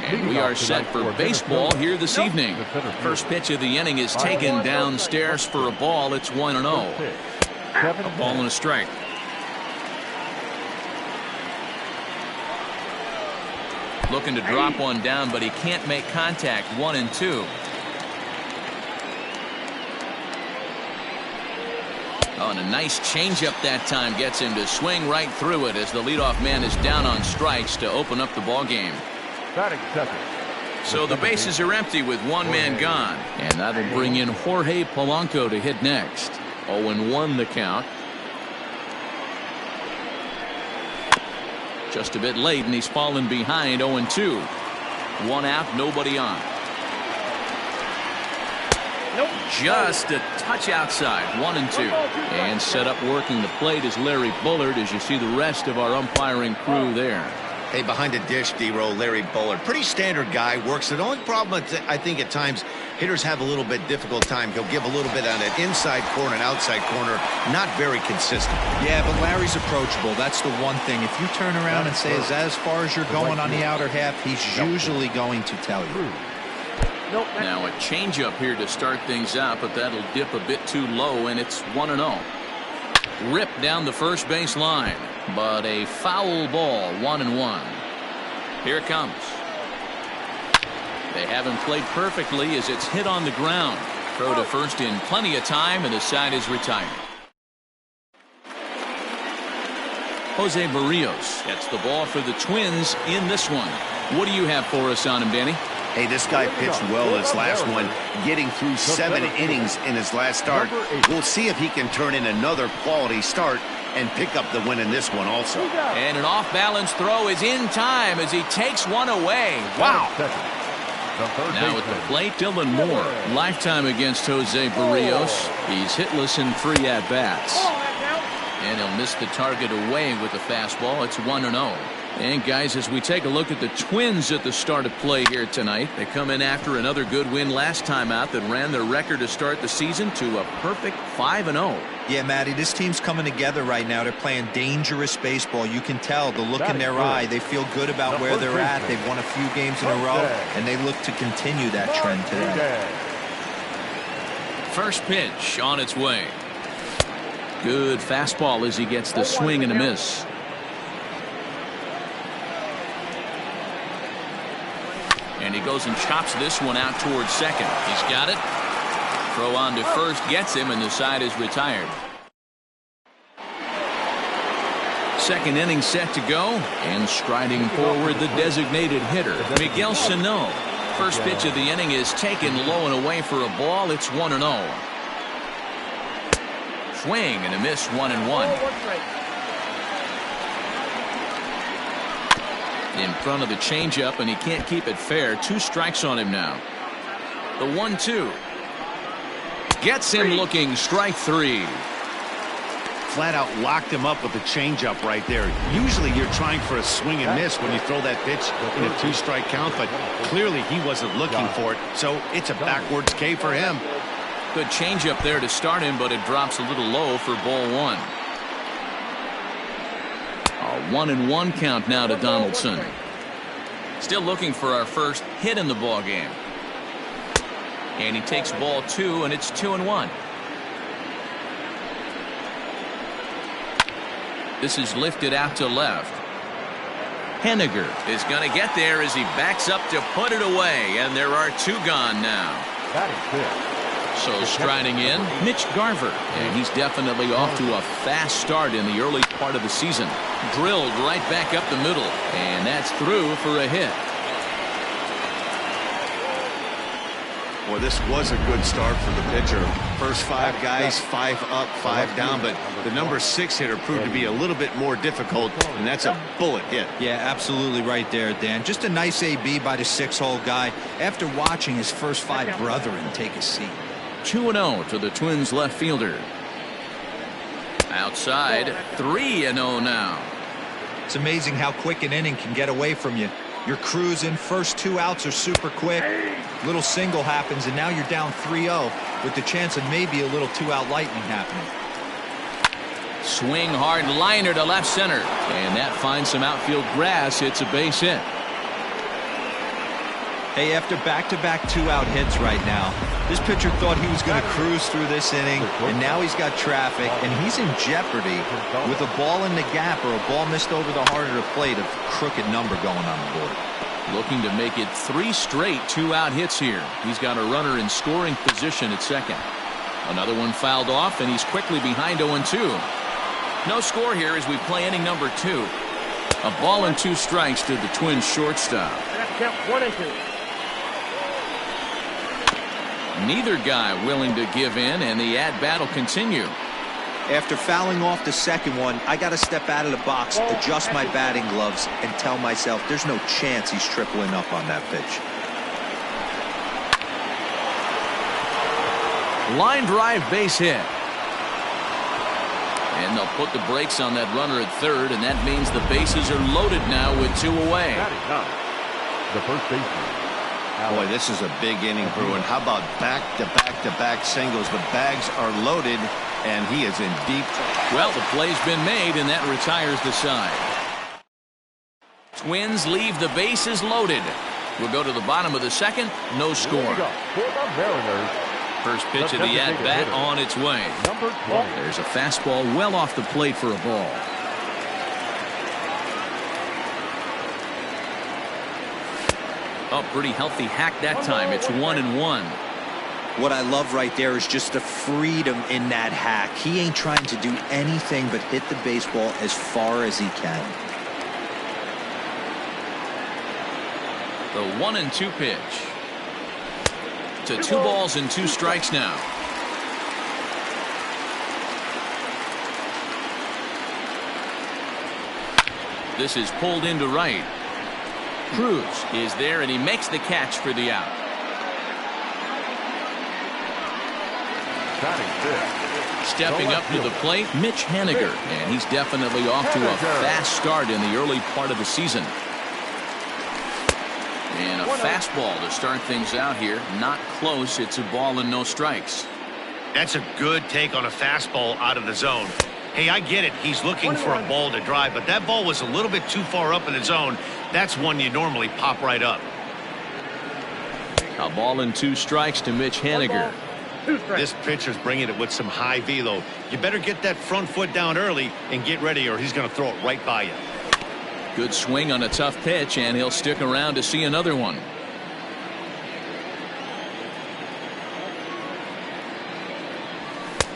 And we are set for baseball here this evening. First pitch of the inning is taken downstairs for a ball. It's 1-0. A ball and a strike. Looking to drop one down, but he can't make contact. 1-2. Oh, and a nice changeup that time gets him to swing right through it as the leadoff man is down on strikes to open up the ball game. So the bases are empty with one man gone, and that'll bring in Jorge Polanco to hit next. 0-1 the count. Just a bit late, and he's fallen behind. 0-2. One out, nobody on. Just a touch outside. 1-2. And set up working the plate is Larry Bullard, as you see the rest of our umpiring crew there. Hey, behind the dish, D-Row, Larry Bullard. Pretty standard guy, works it. The only problem, I think, at times, hitters have a little bit difficult time. He'll give a little bit on an inside corner and outside corner. Not very consistent. Yeah, but Larry's approachable. That's the one thing. If you turn around and say, as far as you're going on the outer half, he's usually going to tell you. Now a changeup here to start things out, but that'll dip a bit too low, and it's 1-0. Ripped down the first base line, but a foul ball. 1-1. Here it comes. They haven't played perfectly as it's hit on the ground. Throw to first in plenty of time, and the side is retired. Jose Barrios gets the ball for the Twins in this one. What do you have for us on him, Danny? Hey, this guy pitched well his last one, getting through 7 innings in his last start. We'll see if he can turn in another quality start and pick up the win in this one also. And an off-balance throw is in time as he takes one away. Wow. Now at the plate, Dylan Moore. Lifetime against Jose Barrios. He's hitless in 3 at-bats. And he'll miss the target away with the fastball. It's 1-0. And guys, as we take a look at the Twins at the start of play here tonight, they come in after another good win last time out that ran their record to start the season to a perfect 5-0. Yeah, Matty, this team's coming together right now. They're playing dangerous baseball. You can tell the look in their eye. They feel good about where they're at. They've won a few games in a row, and they look to continue that trend today. First pitch on its way. Good fastball as he gets the swing and a miss. And he goes and chops this one out towards second. He's got it. Throw on to first gets him, and the side is retired. Second inning set to go, and striding forward the designated hitter, Miguel Sano. First pitch of the inning is taken low and away for a ball. It's 1-0. Swing and a miss. 1-1. In front of the changeup, and he can't keep it fair. 2 strikes on him now. The 1-2 gets him looking. Strike 3. Flat out locked him up with the changeup right there. Usually you're trying for a swing and miss when you throw that pitch in a 2-strike count, but clearly he wasn't looking for it, so it's a backwards K for him. Good changeup there to start him, but it drops a little low for ball 1. A 1-1 count now to Donaldson. Still looking for our first hit in the ball game. And he takes ball 2, and it's 2-1. This is lifted out to left. Henniger is going to get there as he backs up to put it away, and there are 2 gone now. So striding in, Mitch Garver, and he's definitely off to a fast start in the early part of the season. Drilled right back up the middle, and that's through for a hit. Well, this was a good start for the pitcher. First 5 guys, 5 up, 5 down, but the number 6 hitter proved to be a little bit more difficult, and that's a bullet hit. Yeah, absolutely right there, Dan. Just a nice AB by the 6-hole guy after watching his first 5 brethren take a seat. 2-0 to the Twins left fielder. Outside, 3-0 now. It's amazing how quick an inning can get away from you. Your cruising, first 2 outs are super quick. Little single happens, and now you're down 3-0 with the chance of maybe a little 2-out lightning happening. Swing hard liner to left center, and that finds some outfield grass. It's a base hit. Hey, after back-to-back two-out hits right now, this pitcher thought he was going to cruise through this inning, and now he's got traffic, and he's in jeopardy with a ball in the gap or a ball missed over the heart of the plate, a crooked number going on the board. Looking to make it 3 straight two-out hits here. He's got a runner in scoring position at second. Another one fouled off, and he's quickly behind 0-2. No score here as we play inning number 2. A ball and 2 strikes to the Twins shortstop. Count 1-2. Neither guy willing to give in, and the at-bat will continue. After fouling off the second one, I got to step out of the box, adjust my batting gloves, and tell myself there's no chance he's tripling up on that pitch. Line drive base hit. And they'll put the brakes on that runner at third, and that means the bases are loaded now with 2 away. The first baseman. Boy, this is a big inning, Bruin. How about back-to-back-to-back singles? The bags are loaded, and he is in deep trouble. Well, the play's been made, and that retires the side. Twins leave the bases loaded. We'll go to the bottom of the second. No score. For the Mariners. First pitch of the at-bat on its way. Number 12. There's a fastball well off the plate for a ball. Oh, pretty healthy hack that time. It's 1-1. What I love right there is just the freedom in that hack. He ain't trying to do anything but hit the baseball as far as he can. The 1-2 pitch. To 2 balls and 2 strikes now. This is pulled into right. Cruz is there, and he makes the catch for the out. Stepping up to the plate, Mitch Haniger, and he's definitely off to a fast start in the early part of the season. And a fastball to start things out here. Not close. It's a ball and no strikes. That's a good take on a fastball out of the zone. Hey, I get it. He's looking for a ball to drive, but that ball was a little bit too far up in the zone. That's one you normally pop right up. A ball and 2 strikes to Mitch Haniger. This pitcher's bringing it with some high velo. You better get that front foot down early and get ready, or he's going to throw it right by you. Good swing on a tough pitch, and he'll stick around to see another one.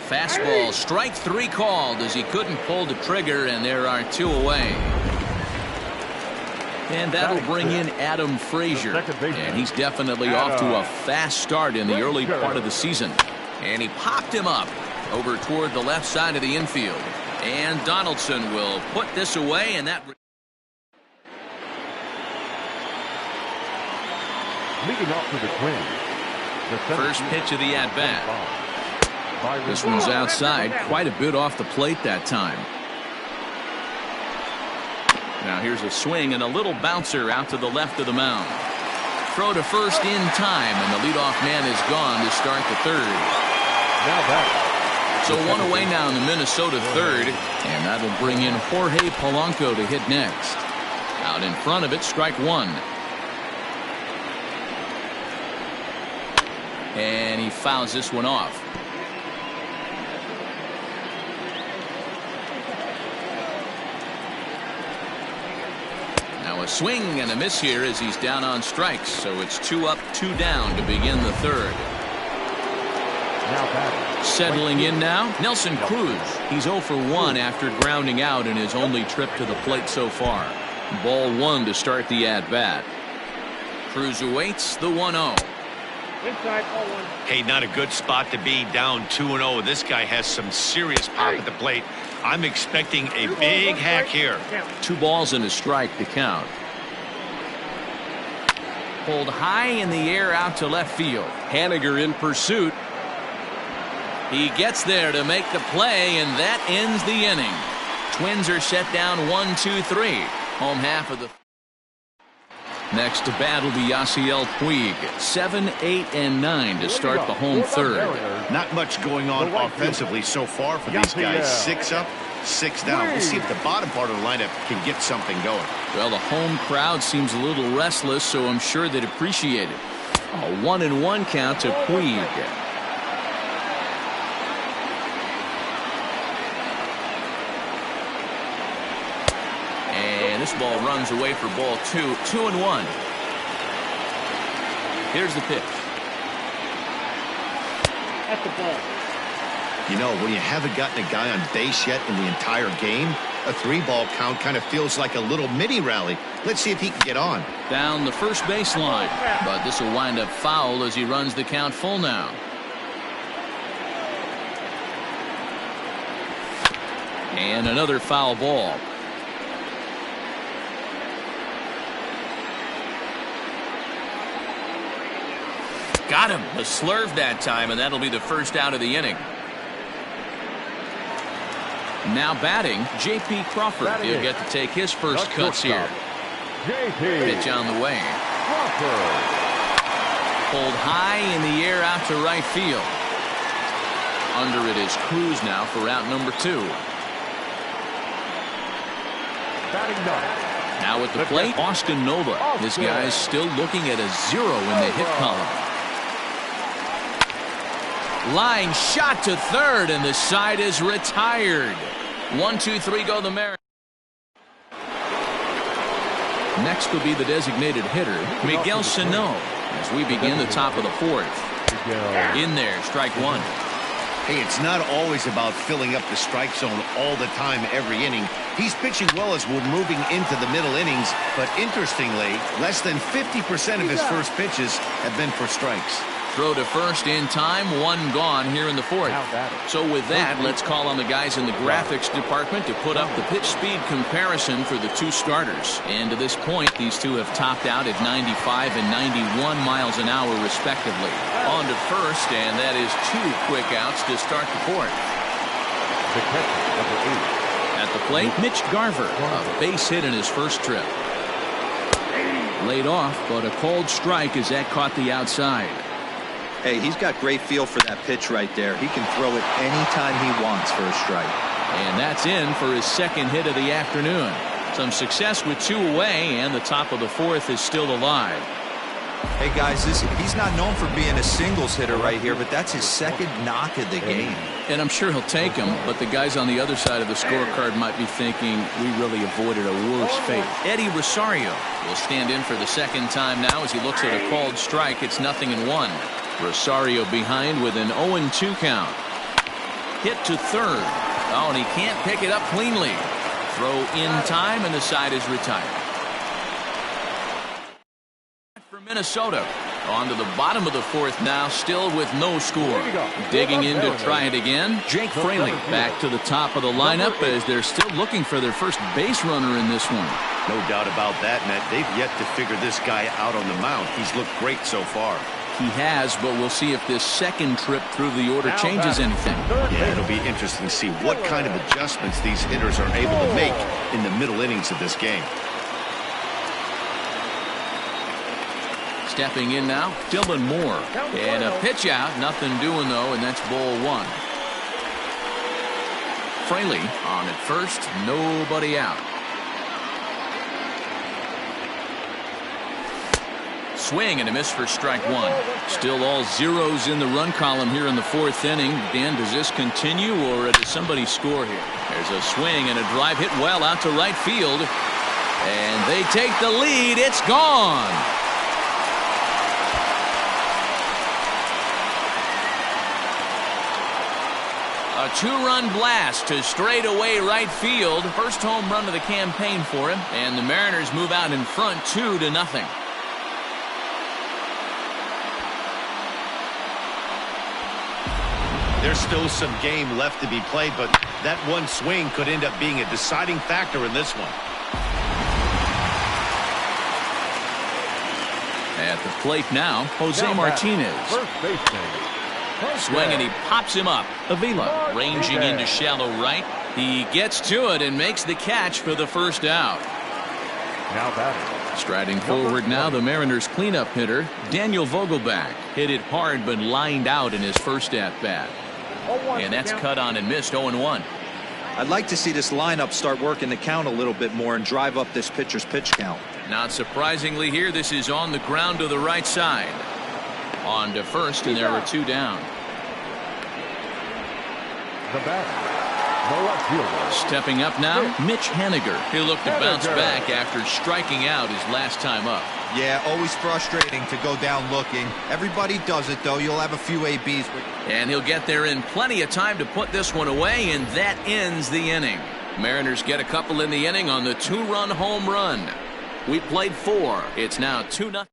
Fastball, strike 3 called as he couldn't pull the trigger, and there are 2 away. And that'll bring in Adam Frazier, and he's definitely off to a fast start in the early part of the season. And he popped him up over toward the left side of the infield. And Donaldson will put this away, and that... Leading off to the Twins. First pitch of the at-bat. This one's outside, quite a bit off the plate that time. Now here's a swing and a little bouncer out to the left of the mound. Throw to first in time, and the leadoff man is gone to start the third. Now back. So 1 away now in the Minnesota third, and that'll bring in Jorge Polanco to hit next. Out in front of it, strike 1. And he fouls this one off. Now a swing and a miss here as he's down on strikes. So it's 2 up, 2 down to begin the third. Now batting. Settling in now, Nelson Cruz. He's 0 for 1 after grounding out in his only trip to the plate so far. Ball 1 to start the at-bat. Cruz awaits the 1-0. Inside, 0-1. Hey, not a good spot to be, down 2-0. This guy has some serious pop at the plate. I'm expecting a big hack here. 2 balls and a strike to count. Pulled high in the air out to left field. Haniger in pursuit. He gets there to make the play, and that ends the inning. Twins are set down 1-2-3. Home half of the... Next to bat will be Yasiel Puig. 7, 8, and 9 to start the home third. Not much going on offensively so far for these guys. 6 up, 6 down. We'll see if the bottom part of the lineup can get something going. Well, the home crowd seems a little restless, so I'm sure they'd appreciate it. A 1-1 count to Puig. And this ball runs away for ball 2. 2-1. Here's the pitch. At the ball. You know, when you haven't gotten a guy on base yet in the entire game, a 3-ball count kind of feels like a little mini rally. Let's see if he can get on. Down the first baseline, but this will wind up foul as he runs the count full now. And another foul ball. Got him. A slurve that time, and that'll be the first out of the inning. Now batting, J.P. Crawford. He'll get to take his first cuts here. Pitch on the way. Crawford. Pulled high in the air out to right field. Under it is Cruz now for out number 2. Batting 9. Now at the plate, Austin Nova. This guy's still looking at a 0 in the hit column. Line shot to third, and the side is retired. 1-2-3 go the Mariners. Next will be the designated hitter, Miguel Sano, as we begin the top of the 4th. In there, strike 1. Hey, it's not always about filling up the strike zone all the time every inning. He's pitching well as we're moving into the middle innings, but interestingly, less than 50% of his first pitches have been for strikes. Throw to first in time, 1 gone here in the 4th. So with that, let's call on the guys in the graphics department to put up the pitch speed comparison for the 2 starters. And to this point, these 2 have topped out at 95 and 91 miles an hour respectively. On to first, and that is 2 quick outs to start the 4th. The catcher, number 8. At the plate, Mitch Garver, a base hit in his first trip. Laid off, but a called strike as that caught the outside. Hey, he's got great feel for that pitch right there. He can throw it anytime he wants for a strike. And that's in for his second hit of the afternoon. Some success with 2 away, and the top of the 4th is still alive. Hey, guys, he's not known for being a singles hitter right here, but that's his second knock of the game. And I'm sure he'll take him, but the guys on the other side of the scorecard might be thinking we really avoided a worse fate. Eddie Rosario will stand in for the second time now as he looks at a called strike. It's 0-1. Rosario behind with an 0-2 count. Hit to third. Oh, and he can't pick it up cleanly. Throw in time, and the side is retired. For Minnesota. On to the bottom of the 4th now, still with no score. Digging in to try it again, Jake Fraley back to the top of the lineup as they're still looking for their first base runner in this one. No doubt about that, Matt. They've yet to figure this guy out on the mound. He's looked great so far. He has, but we'll see if this second trip through the order changes anything. Yeah, it'll be interesting to see what kind of adjustments these hitters are able to make in the middle innings of this game. Stepping in now, Dylan Moore. And a pitch out, nothing doing though, and that's ball 1. Fraley on at first, nobody out. Swing and a miss for strike 1. Still all zeros in the run column here in the 4th inning. Dan, does this continue or does somebody score here? There's a swing and a drive hit well out to right field. And they take the lead. It's gone. A 2-run blast to straightaway right field. First home run of the campaign for him. And the Mariners move out in front 2-0. There's still some game left to be played, but that one swing could end up being a deciding factor in this one. At the plate now, Jose Martinez. First baseman. Swing and he pops him up. Avila ranging into shallow right. He gets to it and makes the catch for the first out. Now batting. Striding forward now, the Mariners cleanup hitter, Daniel Vogelbach. Hit it hard but lined out in his first at-bat. And that's cut on and missed. 0-1. I'd like to see this lineup start working the count a little bit more and drive up this pitcher's pitch count. Not surprisingly here, this is on the ground to the right side. On to first, and there are 2 down. The batter, the left fielder. Stepping up now, Mitch Haniger. He'll look to bounce back after striking out his last time up. Yeah, always frustrating to go down looking. Everybody does it, though. You'll have a few ABs. And he'll get there in plenty of time to put this one away, and that ends the inning. Mariners get a couple in the inning on the 2-run home run. We played 4. It's now 2-0.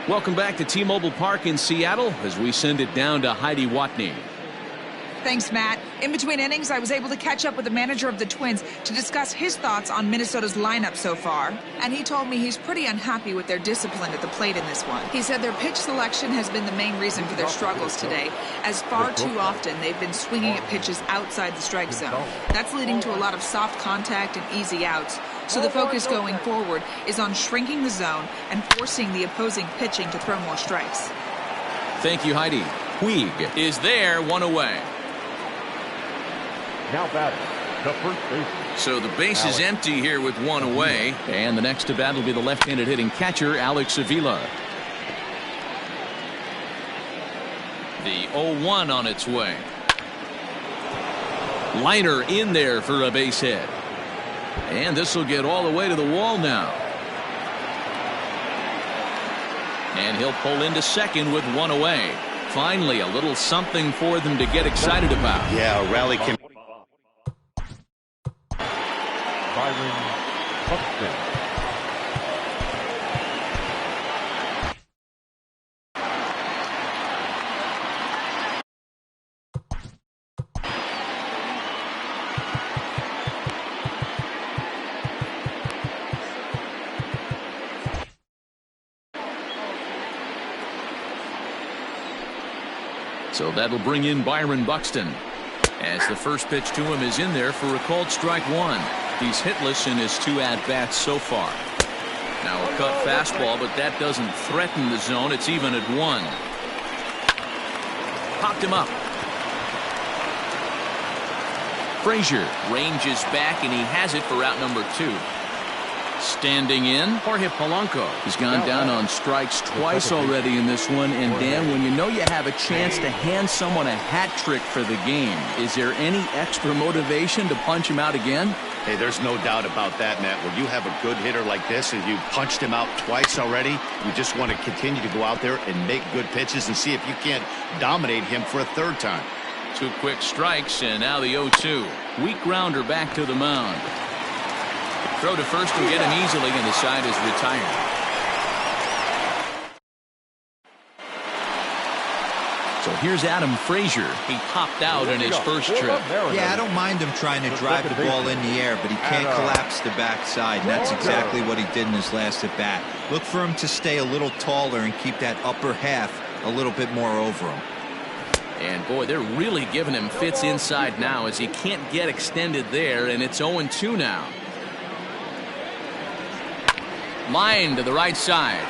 Welcome back to T-Mobile Park in Seattle as we send it down to Heidi Watney. Thanks, Matt. In between innings, I was able to catch up with the manager of the Twins to discuss his thoughts on Minnesota's lineup so far. And he told me he's pretty unhappy with their discipline at the plate in this one. He said their pitch selection has been the main reason for their struggles today, as far too often they've been swinging at pitches outside the strike zone. That's leading to a lot of soft contact and easy outs. So the focus going forward is on shrinking the zone and forcing the opposing pitching to throw more strikes. Thank you, Heidi. Puig is there, 1 away. Now batting, the first baseman. So the base is empty here with 1 away. And the next to bat will be the left-handed hitting catcher, Alex Avila. The 0-1 on its way. Liner in there for a base hit. And this will get all the way to the wall now. And he'll pull into second with 1 away. Finally, a little something for them to get excited about. Yeah, a rally can. Byron Buxton. So that'll bring in Byron Buxton, as the first pitch to him is in there for a called strike 1. He's hitless in his 2 at-bats so far. Now a cut fastball, but that doesn't threaten the zone. It's even at 1. Popped him up. Frazier ranges back, and he has it for out number 2. Standing in, Jorge Polanco. He's gone down on strikes twice already in this one. And Dan, when you know you have a chance to hand someone a hat trick for the game, is there any extra motivation to punch him out again? Hey, there's no doubt about that, Matt. When you have a good hitter like this and you punched him out twice already, you just want to continue to go out there and make good pitches and see if you can't dominate him for a 3rd time. 2 quick strikes, and now the 0-2. Weak grounder back to the mound. Throw to first will get him easily, and the side is retired. So here's Adam Frazier. He popped out in his first trip. Yeah, I don't mind him trying to drive the ball in the air, but he can't collapse the backside, and that's exactly what he did in his last at bat. Look for him to stay a little taller and keep that upper half a little bit more over him. And boy, they're really giving him fits inside now, as he can't get extended there, and it's 0-2 now. Line to the right side.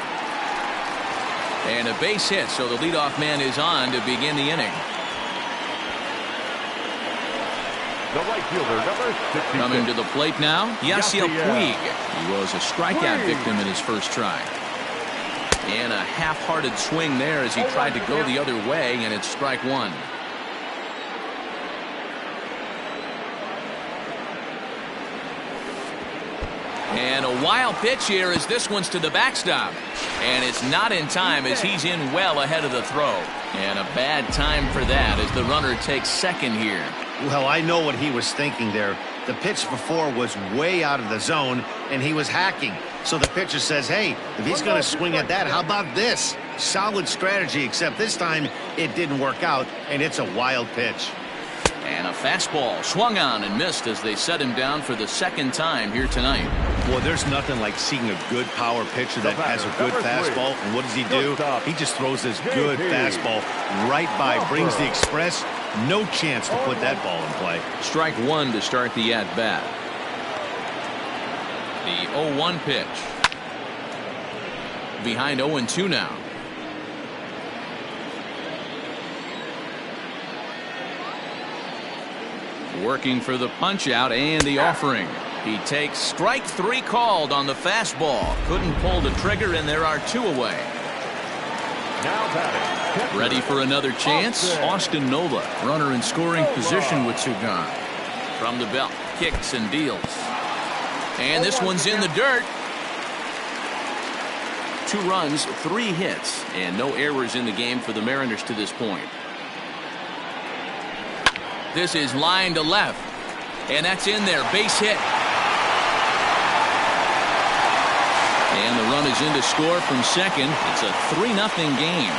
And a base hit, so the leadoff man is on to begin the inning. The right fielder, number 66. Coming to the plate now, Yasiel Puig. He was a strikeout victim in his first try. And a half-hearted swing there as he tried to go the other way, and it's strike 1. And a wild pitch here as this one's to the backstop. And it's not in time as he's in well ahead of the throw. And a bad time for that as the runner takes second here. Well, I know what he was thinking there. The pitch before was way out of the zone, and he was hacking. So the pitcher says, hey, if he's going to swing at that, how about this? Solid strategy, except this time it didn't work out, and it's a wild pitch. And a fastball swung on and missed as they set him down for the 2nd time here tonight. Well, there's nothing like seeing a good power pitcher that has a good fastball. And what does he do? He just throws this good fastball right by, brings the express. No chance to put that ball in play. Strike 1 to start the at-bat. The 0-1 pitch. Behind 0-2 now. Working for the punch out and the offering. He takes strike 3 called on the fastball. Couldn't pull the trigger, and there are 2 away. Now batting. Ready for another chance? Austin Nola, runner in scoring position with 2 gone. From the belt, kicks and deals. And this one's in the dirt. 2 runs, 3 hits, and no errors in the game for the Mariners to this point. This is line to left, and that's in there. Base hit. And the run is in to score from second. It's a 3-0 game.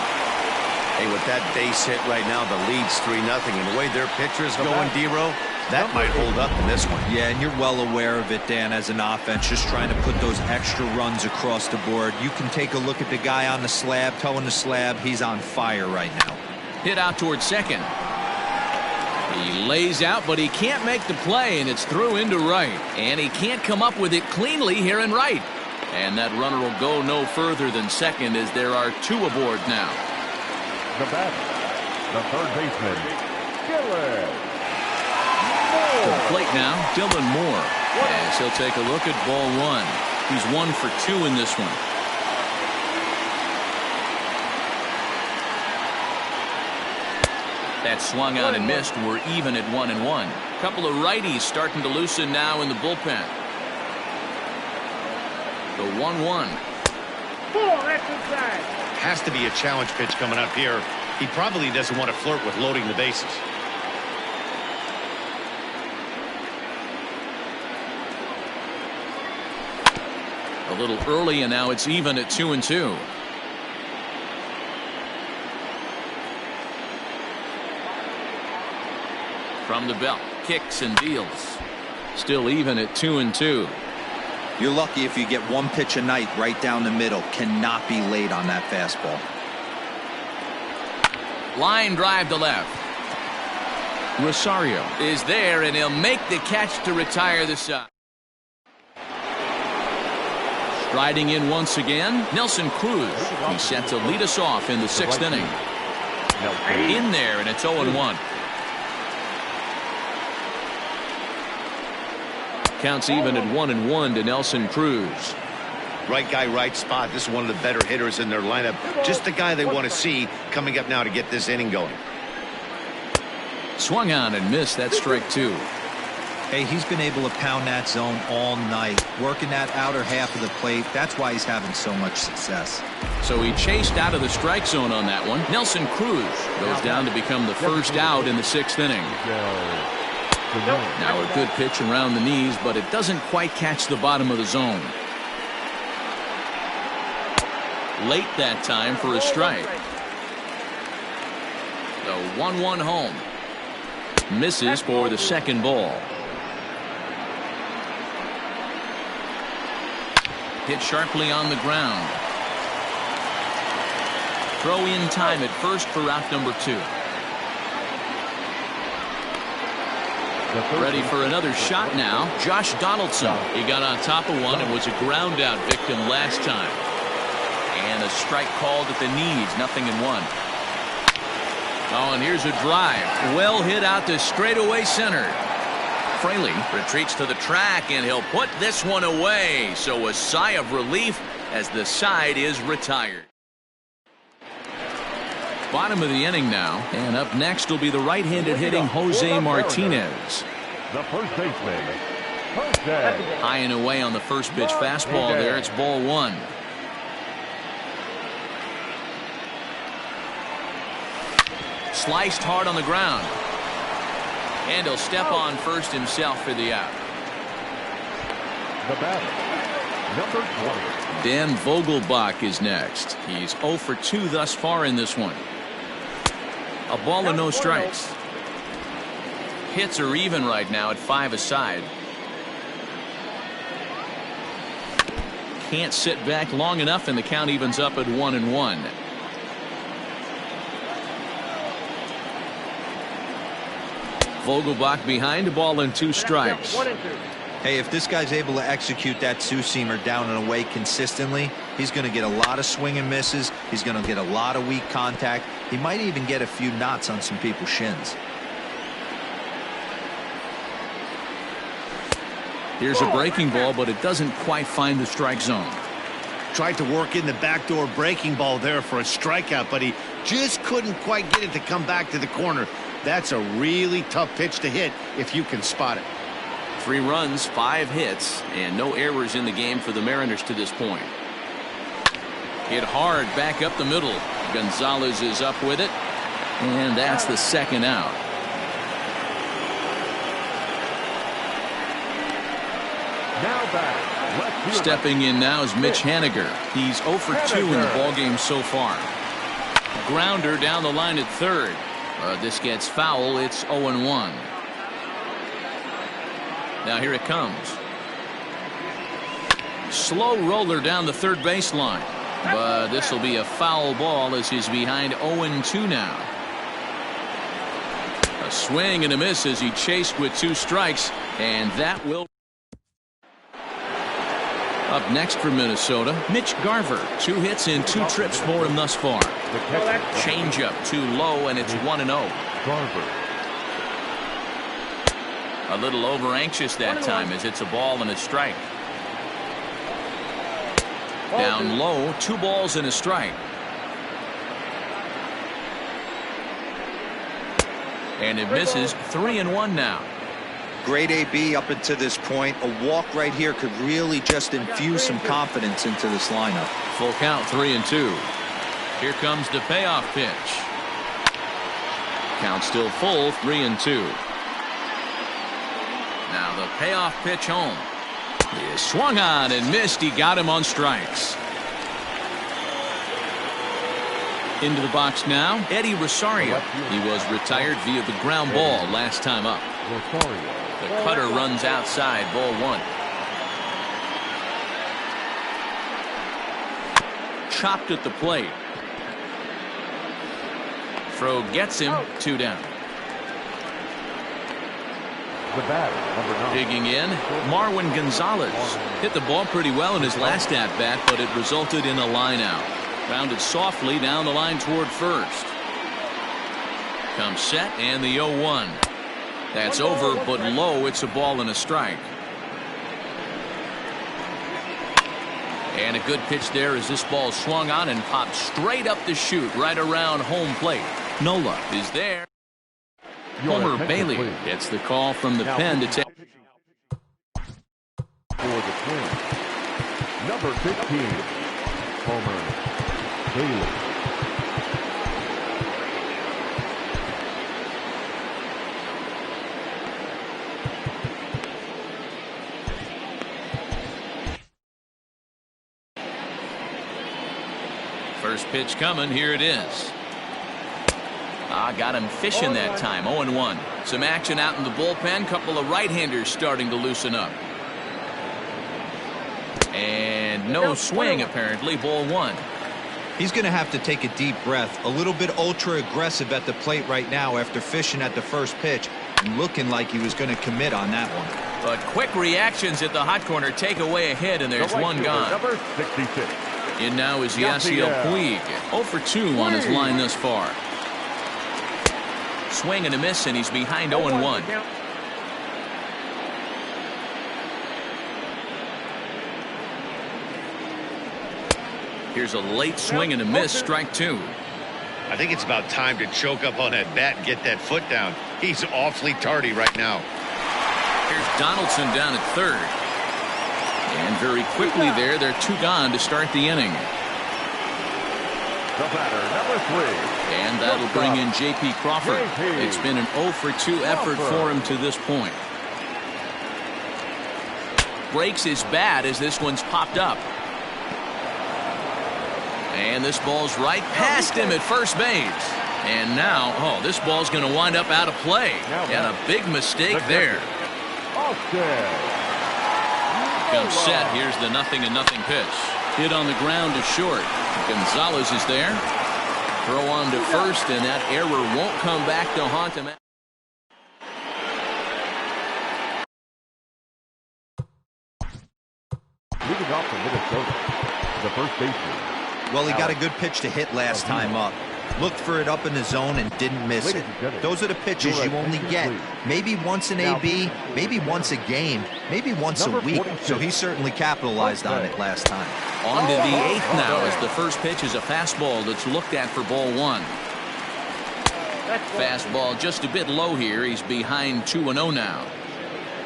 Hey, with that base hit right now, the lead's 3-0. And the way their pitcher's going, D-Row, that might hold up in this one. Yeah, and you're well aware of it, Dan, as an offense, just trying to put those extra runs across the board. You can take a look at the guy on the slab, toeing the slab. He's on fire right now. Hit out towards second. He lays out, but he can't make the play, and it's through into right. And he can't come up with it cleanly here in right. And that runner will go no further than second, as there are 2 aboard now. The batter, the third baseman, Dylan Moore. To the plate now, Dylan Moore. As he'll take a look at ball 1. He's 1 for 2 in this one. That swung on and missed. We're even at 1-1. Couple of righties starting to loosen now in the bullpen. The 1-1. Has to be a challenge pitch coming up here. He probably doesn't want to flirt with loading the bases. A little early, and now it's even at 2-2. From the belt, kicks and deals. Still even at 2-2. You're lucky if you get 1 pitch a night right down the middle. Cannot be late on that fastball. Line drive to left. Rosario is there, and he'll make the catch to retire the side. Striding in once again, Nelson Cruz. He's set to lead us off in the 6th inning. In there, and it's 0-1. Counts even at 1-1 to Nelson Cruz. Right guy, right spot. This is one of the better hitters in their lineup. Just the guy they want to see coming up now to get this inning going. Swung on and missed. That strike 2. Hey, he's been able to pound that zone all night, working that outer half of the plate. That's why he's having so much success. So he chased out of the strike zone on that one. Nelson Cruz goes down to become the first out in the 6th inning. Now a good pitch around the knees, but it doesn't quite catch the bottom of the zone. Late that time for a strike. The 1-1 home. Misses for the second ball. Hit sharply on the ground. Throw in time at first for out number 2. Ready for another shot now. Josh Donaldson. He got on top of one and was a ground out victim last time. And a strike called at the knees. 0-1. Oh, and here's a drive. Well hit out to straightaway center. Fraley retreats to the track, and he'll put this one away. So a sigh of relief as the side is retired. Bottom of the inning now, and up next will be the right-handed hitting Jose Martinez. The first baseman, Jose. High and away on the first pitch fastball there. It's ball 1. Sliced hard on the ground. And he'll step on first himself for the out. The batter, number 20. Dan Vogelbach is next. He's 0 for 2 thus far in this one. A ball and no strikes. Hits are even right now at 5 aside. Can't sit back long enough, and the count evens up at 1-1. Vogelbach behind, a ball and 2 strikes. Hey, if this guy's able to execute that 2-seamer down and away consistently, he's going to get a lot of swing and misses. He's going to get a lot of weak contact. He might even get a few knots on some people's shins. Here's a breaking ball, but it doesn't quite find the strike zone. Tried to work in the backdoor breaking ball there for a strikeout, but he just couldn't quite get it to come back to the corner. That's a really tough pitch to hit if you can spot it. 3 runs, 5 hits, and no errors in the game for the Mariners to this point. Hit hard back up the middle. Gonzalez is up with it, and that's the second out. Now batting. Stepping in now is Mitch Haniger. He's 0 for 2 in the ballgame so far. Grounder down the line at third. This gets foul. It's 0-1. Now here it comes. Slow roller down the third baseline. But this will be a foul ball as he's behind 0-2 now. A swing and a miss as he chased with 2 strikes, and that will. Up next for Minnesota, Mitch Garver. 2 hits and 2 trips for him thus far. Changeup too low, and it's 1-0. Garver. A little over anxious that time as it's a ball and a strike. Down low, 2 balls and a strike. And it misses. 3-1 now. Great AB up until this point. A walk right here could really just infuse some confidence into this lineup. Full count, 3-2. Here comes the payoff pitch. Count still full, 3-2. Now the payoff pitch home. He is swung on and missed. He got him on strikes. Into the box now, Eddie Rosario. He was retired via the ground ball last time up. Rosario. The cutter runs outside, ball 1. Chopped at the plate. Throw gets him, 2 down. The batter, number 9. Digging in, Marwin Gonzalez. Hit the ball pretty well in his last at-bat, but it resulted in a line out. Grounded softly down the line toward first. Comes set and the 0-1. That's over, but low. It's a ball and a strike. And a good pitch there as this ball swung on and popped straight up the chute right around home plate. Nola is there. Homer Bailey gets the call from the pen to take. For the Twins, number 15, Homer Bailey. First pitch coming. Here it is. Got him fishing that time. 0-1. Some action out in the bullpen. Couple of right-handers starting to loosen up. And no swing apparently. Ball 1. He's going to have to take a deep breath. A little bit ultra aggressive at the plate right now after fishing at the first pitch and looking like he was going to commit on that one. But quick reactions at the hot corner take away a hit, and there's one gone. Number 66. In now is Yasiel Puig. 0 for 2 on his line thus far. Swing and a miss, and he's behind 0-1. Here's a late swing and a miss, strike 2. I think it's about time to choke up on that bat and get that foot down. He's awfully tardy right now. Here's Donaldson down at third. And very quickly they're 2 gone to start the inning. The batter, number 3. And that'll bring in J.P. Crawford. It's been an 0 for 2 effort for him to this point. Breaks his bat as this one's popped up. And this ball's right past him at first base. And now, this ball's going to wind up out of play. And a big mistake there. Comes set. Here's the 0-0 pitch. Hit on the ground to short. Gonzalez is there. Throw on to first, and that error won't come back to haunt him. Leading off for Minnesota, the first baseman. Well, he got a good pitch to hit last time up. Looked for it up in the zone and didn't miss it. Those are the pitches you only get maybe once an AB, maybe once a game, maybe once a week. So he certainly capitalized on it last time. On to the 8th now, as the first pitch is a fastball that's looked at for ball 1. Fastball just a bit low here. He's behind 2-0 now.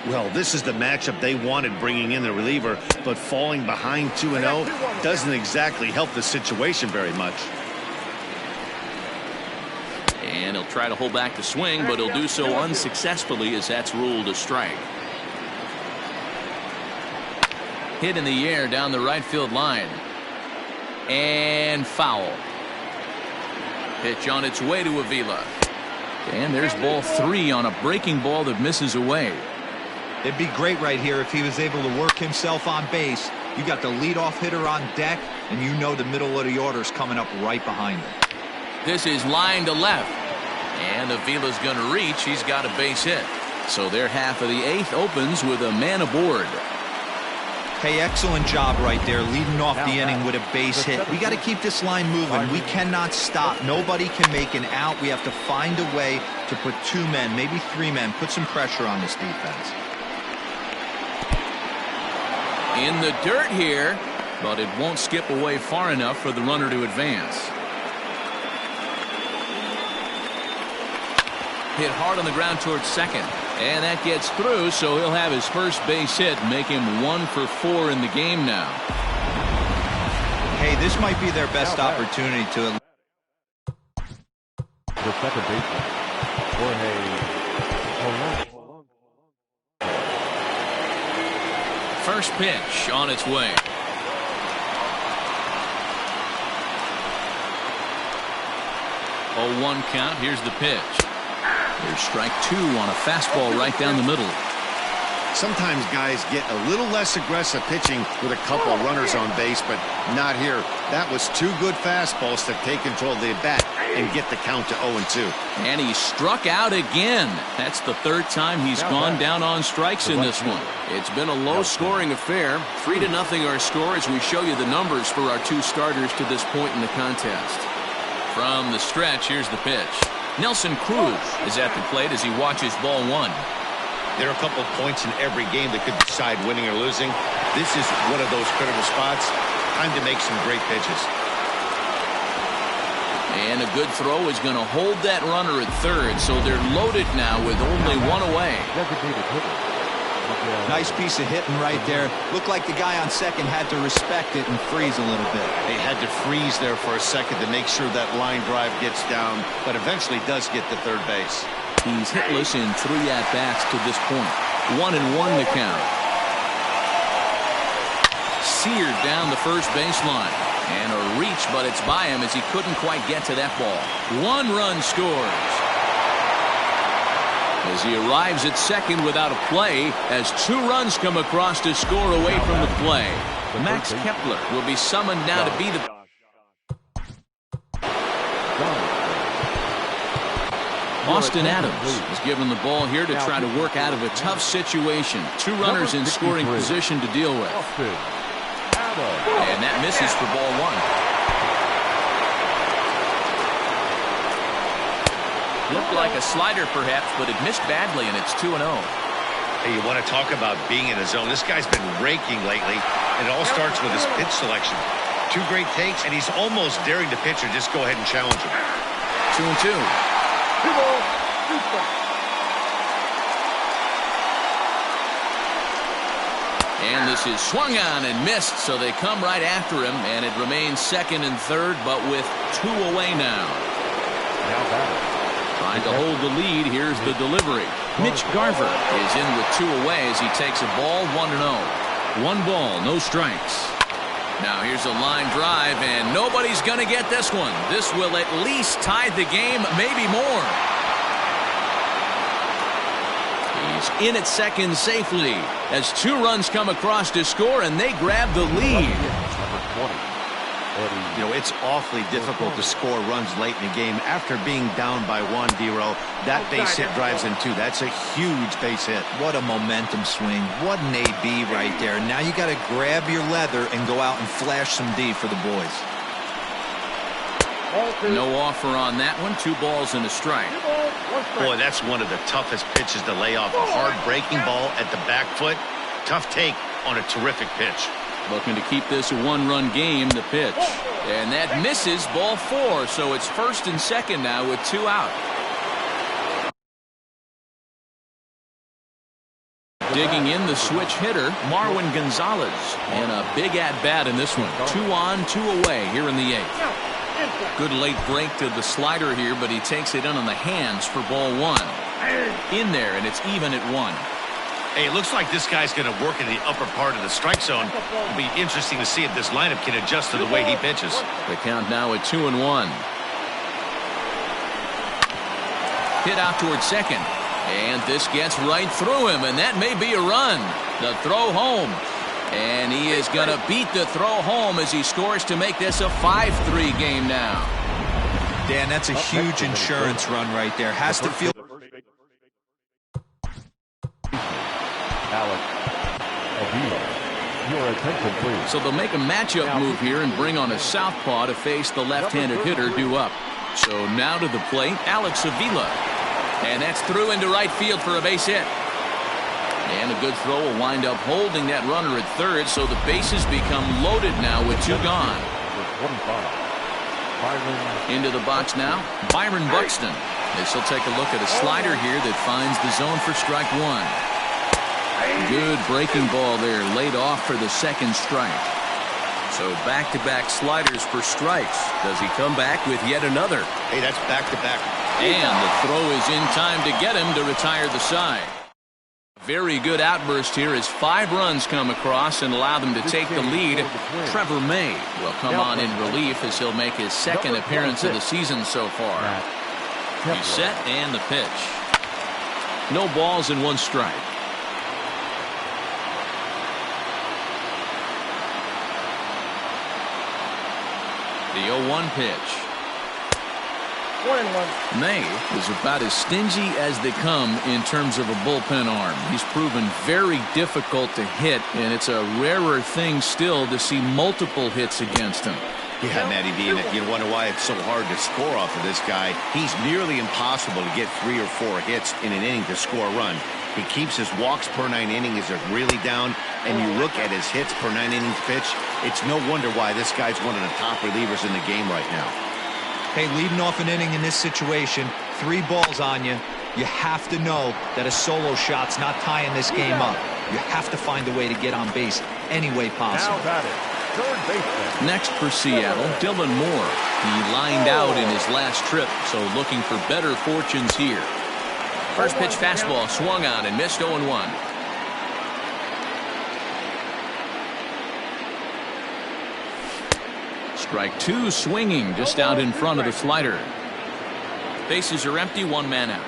Well, this is the matchup they wanted, bringing in the reliever, but falling behind 2-0 doesn't exactly help the situation very much. And he'll try to hold back the swing, but he'll do so unsuccessfully, as that's ruled a strike. Hit in the air down the right field line. And foul. Pitch on its way to Avila. And there's ball 3 on a breaking ball that misses away. It'd be great right here if he was able to work himself on base. You got the leadoff hitter on deck, and you know the middle of the order is coming up right behind him. This is line to left. And Avila's going to reach. He's got a base hit. So their half of the 8th opens with a man aboard. Hey, excellent job right there, leading off the inning with a base hit. We got to keep this line moving. We cannot stop. Nobody can make an out. We have to find a way to put 2 men, maybe 3 men, put some pressure on this defense. In the dirt here, but it won't skip away far enough for the runner to advance. Hit hard on the ground towards second, and that gets through, so he'll have his first base hit, make him 1 for 4 in the game now. Hey, this might be their best opportunity to. The second baseman, Jorge. First pitch on its way. Oh, 1 count. Here's the pitch. There's strike 2 on a fastball right down the middle. Sometimes guys get a little less aggressive pitching with a couple runners on base, but not here. That was 2 good fastballs to take control of the bat and get the count to 0-2. And he struck out again. That's the 3rd time he's gone down on strikes in this one. It's been a low-scoring affair. 3-0 our score as we show you the numbers for our 2 starters to this point in the contest. From the stretch, here's the pitch. Nelson Cruz is at the plate as he watches ball 1. There are a couple of points in every game that could decide winning or losing. This is one of those critical spots. Time to make some great pitches. And a good throw is going to hold that runner at 3rd, so they're loaded now with only 1 away. Nice piece of hitting right there. Looked like the guy on second had to respect it and freeze a little bit. They had to freeze there for a second to make sure that line drive gets down, but eventually does get to 3rd base. He's hitless in 3 at-bats to this point. 1-1 to count. Seared down the first baseline. And a reach, but it's by him as he couldn't quite get to that ball. 1 run scores. As he arrives at second without a play, as 2 runs come across to score away from the play. Max Kepler will be summoned now to be the... Austin Adams is given the ball here to try to work out of a tough situation. 2 runners in scoring position to deal with. And that misses for ball 1. Looked like a slider perhaps, but it missed badly, and it's 2-0. Hey, you want to talk about being in a zone. This guy's been raking lately, and it all starts with his pitch selection. 2 great takes, and he's almost daring the pitcher. Just go ahead and challenge him. 2-2. And this is swung on and missed, so they come right after him, and it remains 2nd and 3rd, but with 2 away now. Trying to hold the lead. Here's the delivery. Mitch Garver is in with 2 away as he takes a ball. 1-0. 1 ball, no strikes. Now here's a line drive, and nobody's going to get this one. This will at least tie the game, maybe more. He's in at second safely as 2 runs come across to score, and they grab the lead. You know, it's awfully difficult to score runs late in the game after being down by 1, D-Row. That base hit drives in 2. That's a huge base hit. What a momentum swing. What an AB right there. Now you got to grab your leather and go out and flash some D for the boys. No offer on that one. 2 balls and a strike. Boy, that's one of the toughest pitches to lay off. A hard breaking ball at the back foot. Tough take on a terrific pitch. Looking to keep this a 1-run game, the pitch. And that misses, ball 4. So it's first and second now with 2 out. Digging in the switch hitter, Marwin Gonzalez. And a big at-bat in this one. 2 on, 2 away here in the 8th. Good late break to the slider here, but he takes it in on the hands for ball 1. In there, and it's even at 1. Hey, it looks like this guy's going to work in the upper part of the strike zone. It'll be interesting to see if this lineup can adjust to the way he pitches. The count now at 2-1. Hit out towards second. And this gets right through him, and that may be a run. The throw home. And he is going to beat the throw home as he scores to make this a 5-3 game now. Dan, that's a huge insurance run right there. Has to feel. Alex Avila, your attention, please. So they'll make a matchup move here and bring on a southpaw to face the left-handed hitter due up. So now to the plate, Alex Avila. And that's through into right field for a base hit. And a good throw will wind up holding that runner at third, so the bases become loaded now with 2 gone. Into the box now, Byron Buxton. This will take a look at a slider here that finds the zone for strike 1. Good breaking ball there, laid off for the second strike. So back-to-back sliders for strikes. Does he come back with yet another? Hey, that's back-to-back. And the throw is in time to get him to retire the side. Very good outburst here as 5 runs come across and allow them to take the lead. Trevor May will come on in relief as he'll make his second appearance of the season so far. He's set and the pitch. No balls and 1 strike. The 0-1 pitch. May is about as stingy as they come in terms of a bullpen arm. He's proven very difficult to hit, and it's a rarer thing still to see multiple hits against him. Yeah, Matty B, and you wonder why it's so hard to score off of this guy. He's nearly impossible to get 3 or 4 hits in an inning to score a run. He keeps his walks per 9 innings are really down, and you look at his hits per 9 innings pitch, it's no wonder why this guy's one of the top relievers in the game right now. Hey, leading off an inning in this situation, 3 balls on you. You have to know that a solo shot's not tying this game up. You have to find a way to get on base any way possible. Next for Seattle, Dylan Moore. He lined out in his last trip, so looking for better fortunes here. First pitch fastball swung on and missed 0-1. Strike 2 swinging just out in front of the slider. Bases are empty, 1 man out.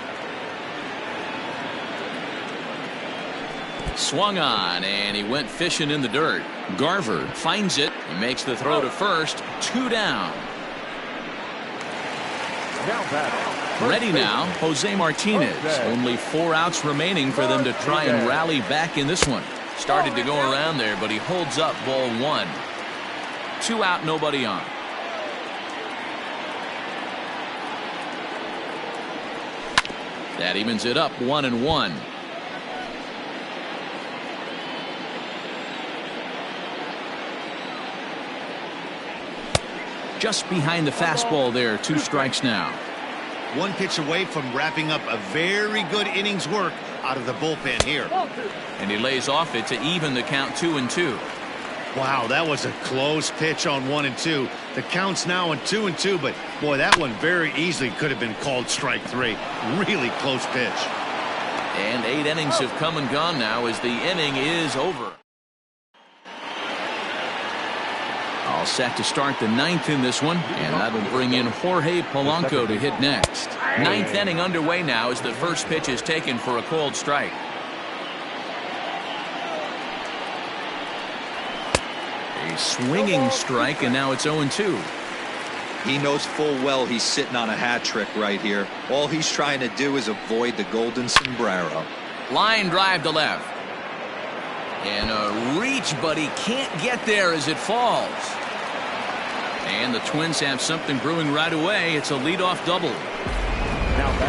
Swung on and he went fishing in the dirt. Garver finds it. He makes the throw to first. 2 down. Ready now, Jose Martinez. Only 4 outs remaining for them to try and rally back in this one. Started to go around there, but he holds up ball 1. 2 out, nobody on. That evens it up, 1-1. Just behind the fastball there, 2 strikes now. 1 pitch away from wrapping up a very good innings work out of the bullpen here. And he lays off it to even the count 2-2. Wow, that was a close pitch on 1 and 2. The count's now on 2 and 2, but boy, that one very easily could have been called strike 3. Really close pitch. And 8 innings have come and gone now as the inning is over. All set to start the 9th in this one, and that'll bring in Jorge Polanco to hit next. 9th inning underway now as the first pitch is taken for a called strike. A swinging strike, and now it's 0-2. He knows full well he's sitting on a hat trick right here. All he's trying to do is avoid the golden sombrero. Line drive to left. And a reach, but he can't get there as it falls. And the Twins have something brewing right away. It's a leadoff double.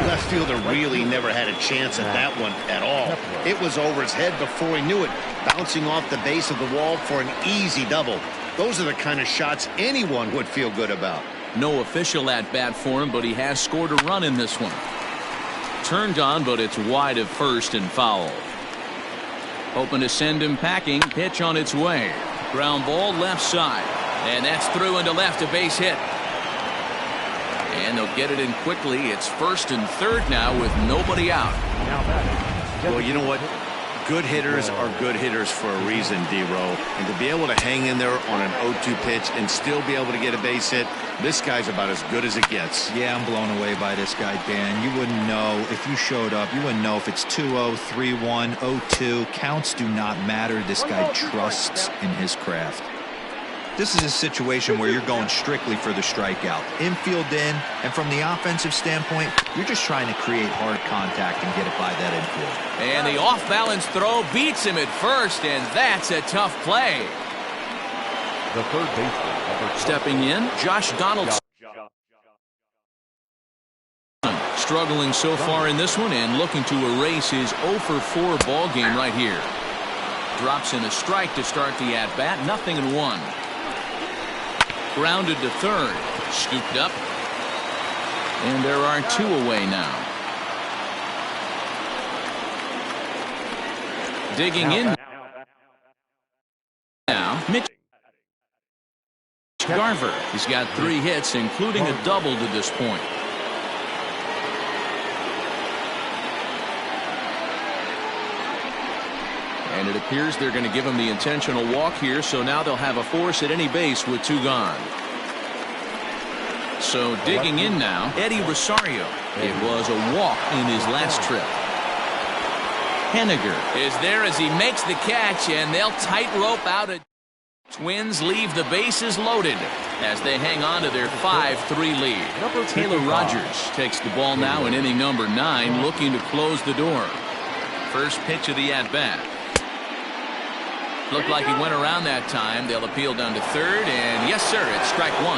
Left fielder really never had a chance at that one at all. It was over his head before he knew it, bouncing off the base of the wall for an easy double. Those are the kind of shots anyone would feel good about. No official at bat for him, but he has scored a run in this one. Turned on, but it's wide of first and foul. Hoping to send him packing. Pitch on its way. Ground ball left side. And that's through into left, a base hit. And they'll get it in quickly. It's first and third now with nobody out. Well, you know what? Good hitters are good hitters for a reason, D-Row. And to be able to hang in there on an 0-2 pitch and still be able to get a base hit, this guy's about as good as it gets. Yeah, I'm blown away by this guy, Dan. You wouldn't know if you showed up. You wouldn't know if it's 2-0, 3-1, 0-2. Counts do not matter. This guy trusts in his craft. This is a situation where you're going strictly for the strikeout. Infield in, and from the offensive standpoint, you're just trying to create hard contact and get it by that infield. And the off-balance throw beats him at first, and that's a tough play. The third baseman. Stepping in, Josh Donaldson. Struggling so far in this one and looking to erase his 0-for-4 ball game right here. Drops in a strike to start the at-bat, 0-1. Grounded to third. Scooped up. And there are two away now. Digging in now, Mitch Garver. He's got 3 hits, including a double to this point. And it appears they're going to give him the intentional walk here, so now they'll have a force at any base with 2 gone. So digging in now, Eddie Rosario. It was a walk in his last trip. Henniger is there as he makes the catch, and they'll tightrope out it. Twins leave the bases loaded as they hang on to their 5-3 lead. Taylor Rogers takes the ball now in inning number 9, looking to close the door. First pitch of the at-bat. Looked like he went around that time. They'll appeal down to third, and yes, sir, it's strike 1.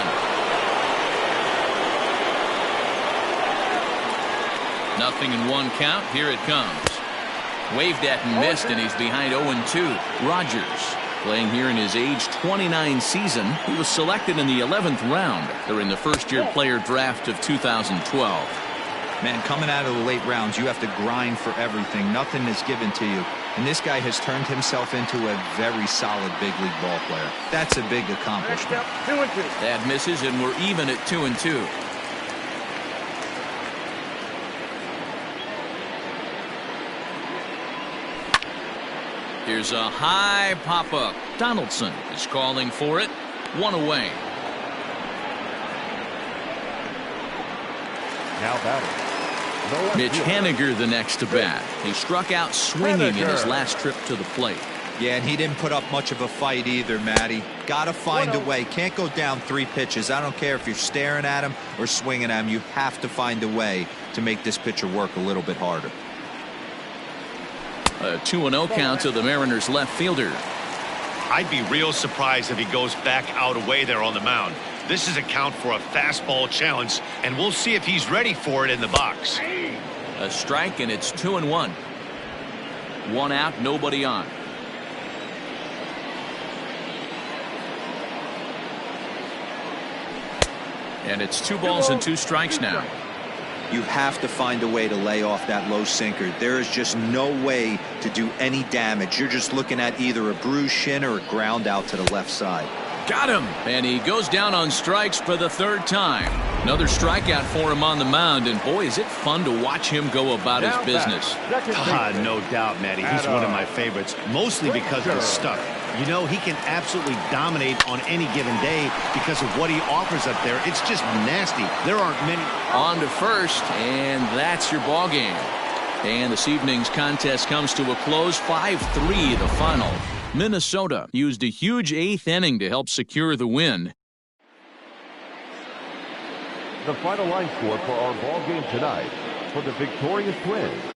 Nothing in 1 count. Here it comes. Waved at and missed, and he's behind 0-2. Rogers playing here in his age 29 season. He was selected in the 11th round during the first-year player draft of 2012. Man, coming out of the late rounds, you have to grind for everything. Nothing is given to you. And this guy has turned himself into a very solid big league ball player. That's a big accomplishment. That misses, and we're even at 2-2. Here's a high pop-up. Donaldson is calling for it. 1 away. Now batting. Mitch Henniger the next to bat. He struck out swinging in his last trip to the plate. Yeah, and he didn't put up much of a fight either, Matty. Gotta find a way. Can't go down 3 pitches. I don't care if you're staring at him or swinging at him. You have to find a way to make this pitcher work a little bit harder. A 2-0 count to the Mariners left fielder. I'd be real surprised if he goes back out away there on the mound. This is a count for a fastball challenge, and we'll see if he's ready for it in the box. A strike, and it's 2-1. 1 out, nobody on. And it's 2 balls and 2 strikes now. You have to find a way to lay off that low sinker. There is just no way to do any damage. You're just looking at either a bruised shin or a ground out to the left side. Got him, and he goes down on strikes for the 3rd time. Another strikeout for him on the mound, and boy, is it fun to watch him go about his business. No doubt, Matty. He's one of my favorites, mostly because of his stuff. You know, he can absolutely dominate on any given day because of what he offers up there. It's just nasty. There aren't many. On to first, and that's your ball game. And this evening's contest comes to a close, 5-3 the final. Minnesota used a huge 8th inning to help secure the win. The final line score for our ball game tonight for the victorious Twins.